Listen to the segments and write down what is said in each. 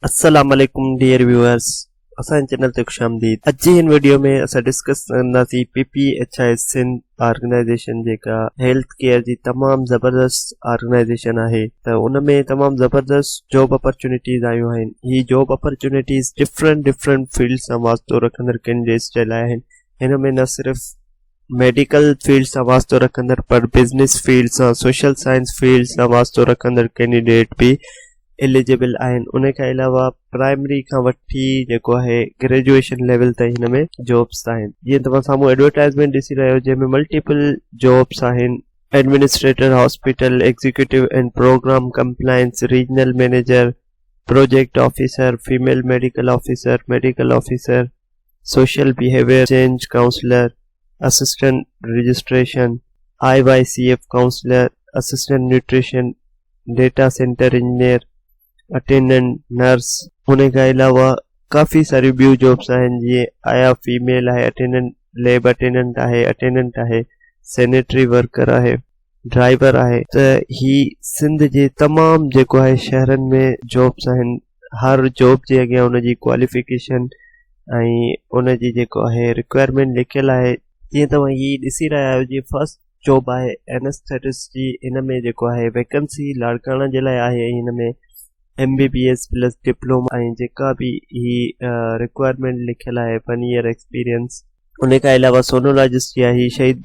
अस्सलाम वालेकुम dear viewers, असां चैनल ते खुशामदीद। अॼु जी हिन वीडियो में असां डिस्कस कंदासीं PPHI सिंध ऑर्गेनाइजेशन जेका हेल्थ केयर जी तमाम ज़बरदस्त ऑर्गेनाइजेशन आहे, त उन में तमाम ज़बरदस्त जॉब अपॉर्चुनिटीज़ आयूं आहिनि। ही जॉब अपॉर्चुनिटीज़ डिफरेंट फील्ड सां वास्तो रखंदड़ कैंडिडेट्स जे लाइ आहिनि। हिन में न सिर्फ़ मेडिकल फील्ड सां वास्तो रखंदड़ पर बिज़नेस फील्ड सां, सोशल साइंस फील्ड सां वास्तो रखंदड़ कैंडिडेट भी एलिजिबल आहिनि। उन खां अलावा प्राइमरी खां वठी जेको आहे ग्रेजुएशन लेवल ताईं हिन में जॉब्स आहिनि। जीअं तव्हां साम्हूं एडवर्टाइज़मेंट ॾिसी रहियो हो, जंहिंमें मल्टीपल जॉब्स आहिनि। Administrator hospital executive and programme compliance, regional manager, project officer, female medical officer, social behaviour change counsellor, assistant registration, IYCF counsellor, assistant nutrition, data centre engineer, attendant nurse. उन खां अलावा काफ़ी सारी ॿियूं जॉब्स आहिनि, जीअं आया फीमेल आहे, अटेंडेंट लैब अटेंडेंट आहे, सैनिटरी वर्कर आहे, ड्राइवर आहे। त ही सिंध जे तमामु जेको आहे शहरनि में जॉब्स आहिनि। हर जॉब जे अॻियां उनजी क्वालिफिकेशन ऐं उनजी जेको आहे रिक्वायरमेंट लिखियलु आहे। जीअं तव्हां ही ॾिसी रहिया आहियो, जीअं फर्स्ट जॉब आहे एनेस्थेटिस्ट जी। हिन में जेको आहे वैकेंसी लाड़काणा जे लाइ आहे। हिन में MBBS प्लस डिप्लोमा ऐं जेका भी ही रिक्वायरमेंट लिखियलु आहे 1 ईयर एक्सपीरियंस। उन खां अलावा सोनोलॉजिस्ट जी आहे, शहीद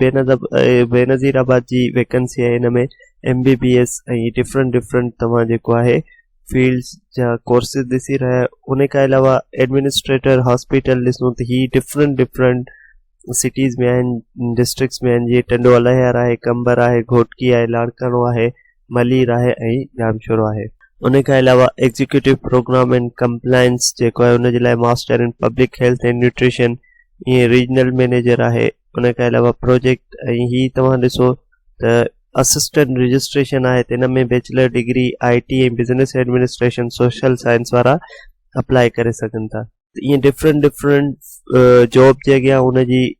बेनज़ीराबाद जी वैकेंसी आहे। हिन में MBBS ऐं डिफरेंट तव्हां जेको आहे फील्ड्स जा कोर्सेस ॾिसी रहिया। उन खां अलावा एडमिनिस्ट्रेटर हॉस्पिटल ॾिसूं त ही डिफरेंट सिटीज़ में आहिनि, डिस्ट्रिक्ट्स में आहिनि। जीअं टंडोअलाहियार आहे, कंबर आहे, घोटकी आहे, लाड़काणो आहे, मलीर आहे ऐं जामशोरो आहे। उन खां अलावा एग्जीक्यूटिव प्रोग्राम एंड कंप्लायंस जेको आहे उनजे लाइ master in public health and nutrition, ईअं रीजनल मैनेजर आहे। उन खां अलावा प्रोजेक्ट ऐं ही तव्हां ॾिसो त असिस्टेंट रजिस्ट्रेशन आहे, त हिन में बैचलर डिग्री IT ऐं बिज़नेस एडमिनिस्ट्रेशन सोशल साइंस वारा अप्लाई करे सघनि था। ईअं डिफरेंट जॉब जे अॻियां हुनजी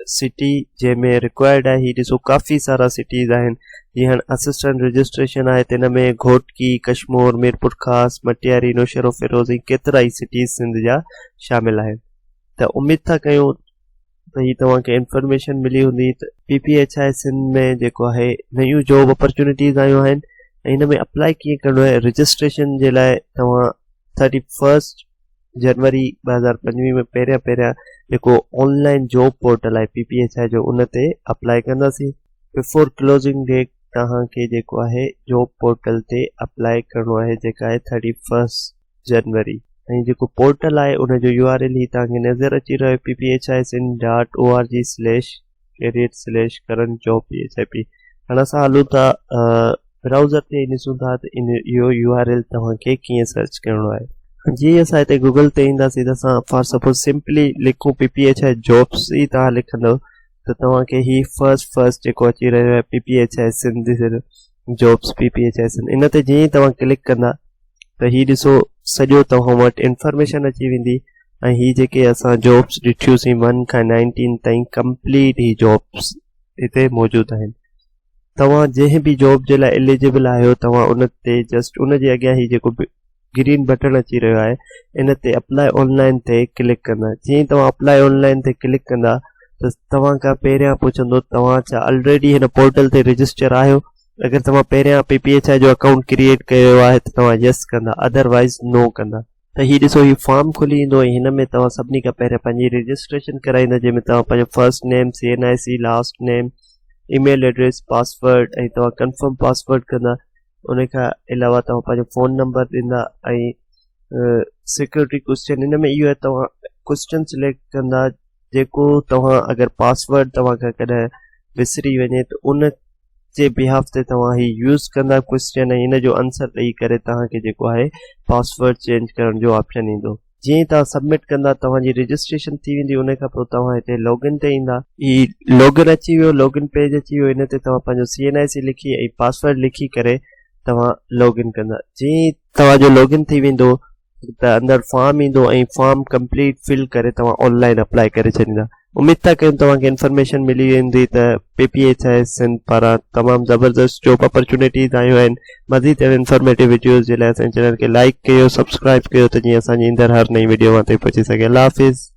सिटी जंहिंमें रिक्वायर्ड आहे, ही ॾिसो काफ़ी सारा सिटीज़ आहिनि। जीअं असिस्टेंट रजिस्ट्रेशन आहे, त हिन में घोटकी, कश्मीर, मीरपुर ख़ास, मटियारी, नौशरो फिरोज़ ऐं केतिरा ई सिटीज़ सिंध जा शामिल आहिनि। त उमेद था कयूं त ही तव्हांखे इंफॉर्मेशन मिली हूंदी। त PPHI सिंध में जेको आहे नयूं जॉब अपॉर्चुनिटीज़ आयूं आहिनि ऐं हिन में अप्लाई कीअं करिणो आहे। रजिस्ट्रेशन जे लाइ तव्हां 31 जनवरी 2025 में पहिरियां जेको ऑनलाइन जॉब पोर्टल आहे PPHI जो, उन ते अप्लाई कंदासीं। बिफोर क्लोजिंग डेट तव्हांखे जेको आहे जॉब पोर्टल ते अप्लाई करिणो आहे, जेका आहे 31 जनवरी। ऐं जेको पोर्टल आहे उनजो URL ही तव्हांखे नज़र अची रहियो, PPHI.org/career/current job PHIP। हाणे असां हलूं था ब्राउज़र ते, ॾिसूं था त इहो URL तव्हांखे कीअं सर्च करिणो आहे। जीअं असां हिते गूगल ते ईंदासीं त असां फॉर सपोज सिंपली लिखूं PPHI जॉब्स ई तव्हां लिखंदव त तव्हांखे ही फर्स्ट जेको अची रहियो आहे PPHI Sindh jobs PPHI Sindh. इन ते जीअं तव्हां क्लिक कंदा त ही ॾिसो सॼो तव्हां वटि इंफॉर्मेशन अची वेंदी। ऐं ही जेके असां जॉब्स ॾिठियूंसीं 1 खां 19 ताईं कंप्लीट ही जॉब्स हिते मौजूदु आहिनि। तव्हां जंहिं बि जॉब जे लाइ एलिजिबल आहियो, तव्हां उन ते जस्ट उन जे अॻियां ही जेको ग्रीन बटन अची रहियो आहे, इन ते अप्लाई ऑनलाइन ते क्लिक कंदा। जीअं तव्हां अप्लाई ऑनलाइन ते क्लिक कंदा त तव्हां खां पहिरियां पुछंदो तव्हां छा ऑलरेडी हिन पोर्टल ते रजिस्टर आहियो। अगरि तव्हां पहिरियां PPHI जो अकाउंट क्रिएट कयो आहे त तव्हां यस कंदा, अदरवाइज़ नो कंदा। त ही ॾिसो ही फॉर्म खुली ईंदो ऐं हिन में तव्हां सभिनी खां पहिरियां पंहिंजी रजिस्ट्रेशन कराईंदा, जंहिंमें तव्हां पंहिंजो फर्स्ट नेम, CNIC, लास्ट नेम, ईमेल एड्रेस, पासवर्ड ऐं तव्हां कंफर्म पासवर्ड कंदा। उन खां अलावा तव्हां पंहिंजो फ़ोन नंबर ॾींदा ऐं सिक्योरिटी क्वेश्चन, हिन में इहो आहे तव्हां क्वेश्चन सिलेक्ट कंदा जेको तव्हां अगरि पासवर्ड तव्हां खां कॾहिं विसरी वञे त उन जे बिहाफ ते तव्हां ही यूज़ कंदा क्वेश्चन, ऐं हिन जो आंसर ॾेई करे तव्हांखे जेको आहे पासवर्ड चेंज करण जो ऑप्शन ईंदो। जीअं तव्हां सबमिट कंदा तव्हांजी रजिस्ट्रेशन थी वेंदी। उन खां पोइ तव्हां हिते लॉगिन ते ईंदा। ही लॉगिन अची वियो, लॉगिन पेज अची वियो। इन ते तव्हां पंहिंजो CNIC लिखी ऐं पासवर्ड लिखी करे तव्हां लॉगिन कंदा। जीअं तव्हांजो लॉगिन थी वेंदो त अंदरि फॉर्म ईंदो ऐं फॉर्म कंप्लीट फिल करे तव्हां ऑनलाइन अप्लाई करे छॾींदा। उम्मीद था कि तव्हांखे इन्फॉर्मेशन मिली वेंदी त PPHIS सिंध पारां तमामु ज़बरदस्त जॉब अपॉर्चुनिटीज़ आयूं आहिनि। मज़ीद इंफॉर्मेटिव वीडियोज़ जे लाइ असांजे चैनल खे लाइक कयो, सब्सक्राइब कयो त जीअं असांजी ईंदड़ हर नई वीडियो वहां ताईं पहुची सघे। अल्लाह हाफ़िज़।